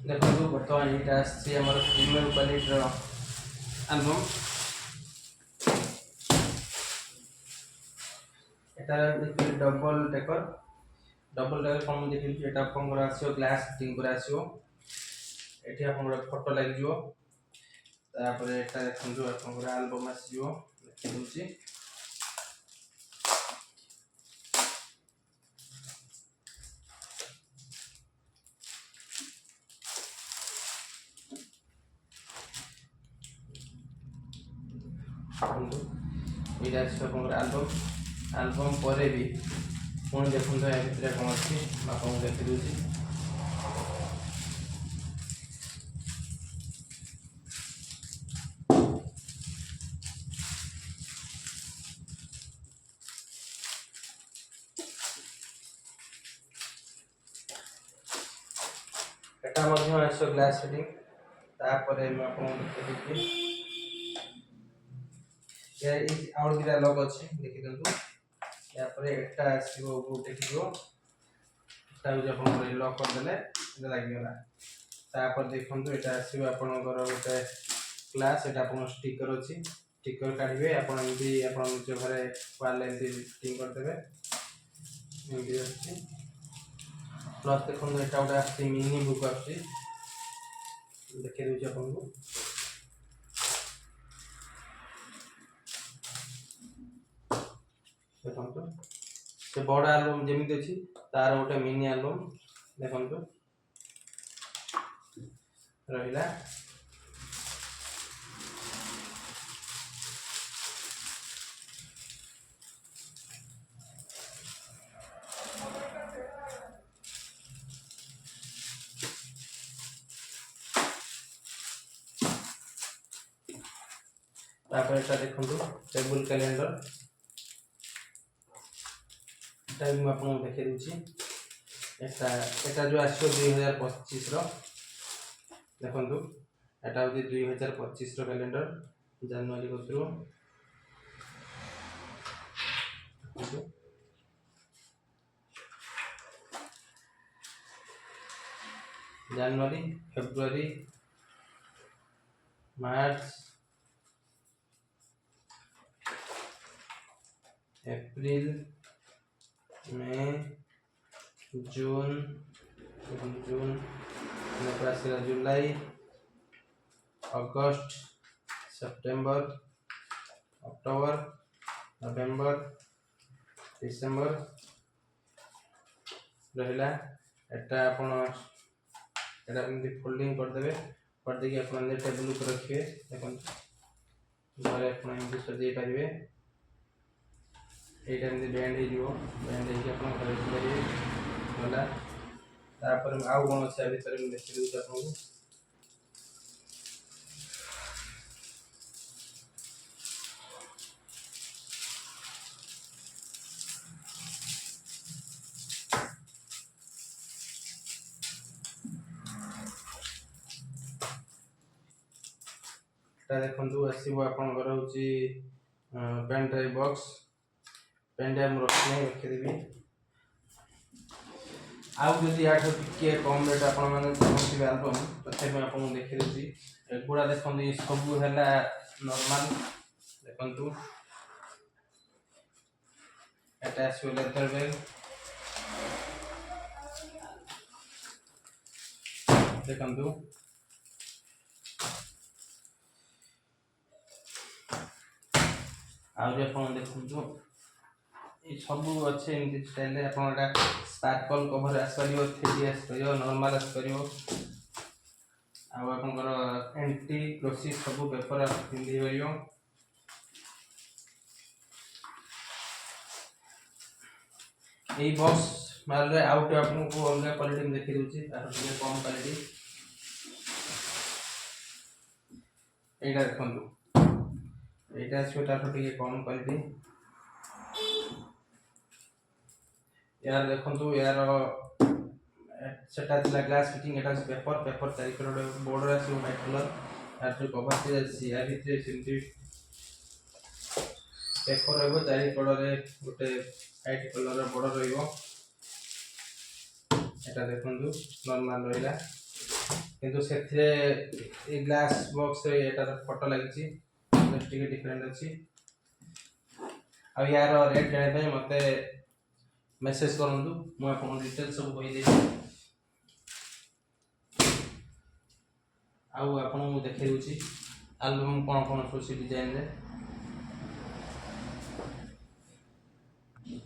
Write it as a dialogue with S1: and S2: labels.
S1: देखो बर्तमान ये premium quality album double taker कौन देखिए ये आप ग्लास फिटिंग पर आसो ये आप फोटो लगे देखो आप आलबम आसो देखिए ये आलबम आलबम पर भी पुणी देखो या भितर कौन अच्छी आपको देखी दूसरी एटा ग्लास फिटिंग तापर आपको देखिए ये आउट दिरा लॉक अच्छे देखि दंतु या पर एटा आसीबो गोटे किलो ताउ आपण लॉक कर देले ये लागि गला तापर देखंतु एटा आसीबो आपनकर गोटे ग्लास एटा आपण स्टिकर अछि स्टिकर काढिबे आपण एमती आपण निज घरे वाल एमती फिटिंग कर देबे एमती अछि प्लस देखंतु एटा गोटे आसी मिनी बुक अछि देखि देउ आपण को देखो से बड़ आलबम जमी अच्छी तार गोटे मिनी आलबम देखो रहा देखो टेबल कैलेंडर आपको देखी दूसरी जो आसो 2025 देखु एटा हूँ 2025 कैलेंडर जनवरी कतरू जनवरी फेब्रुआरी मार्च एप्रिल मई जून जुलाई अगस्त सेप्टेम्बर अक्टोबर नवेम्बर डिसेम्बर रहा एटा आपण एटा फोल्डिंग कर देबे कर देके आपण टेबल ऊपर रखिए देखो घरे आपण एमती सजाई पारिबे ये बैंड होगा तापर आउ कौन अच्छे भितर देखी दूसरी आपको देखो आसो आपंकर हूँ pen drive box pen drive रखीदेवी आउ जदि या टे कम रेट आपण मैंने चाहते आलबम तथापि आपको देखीदी एगुड़ा देखो ये सब है नॉर्मल देखु एटा आसो लेदर बैग देखु आज देखो ये सब अच्छे एमती स्टाइल आप स्पार्कल कवर आसपार 3D आसपार नॉर्मल आसपार आपर एंटी ग्लोसी सब पेपर पिंधि पार यही बॉक्स मारे आउट आपको अलग क्वालिटी देखी दूसरी कम क्वालिटी यहाँ देखो यहाँ आसो टे कम क्वालिटी यार देखो यार सेटा ग्लास फिटिंग एटा पेपर पेपर तारिख बॉर्डर आसो व्हाइट कलर यार जो कवर से या भितर सेमती पेपर रही चारि कड़े गोटे व्हाइट कलर बॉर्डर रहा देखो नॉर्मल रहा किंतु से ग्लास बॉक्स एटार फोटो लगी डिफरेंट अच्छी आ यार रेट जाने मत मेसेज करूँ मुझे डिटेल सब कहीदे आपको देखी दूसरी आलबम कौन कौन सब डिजाइन रे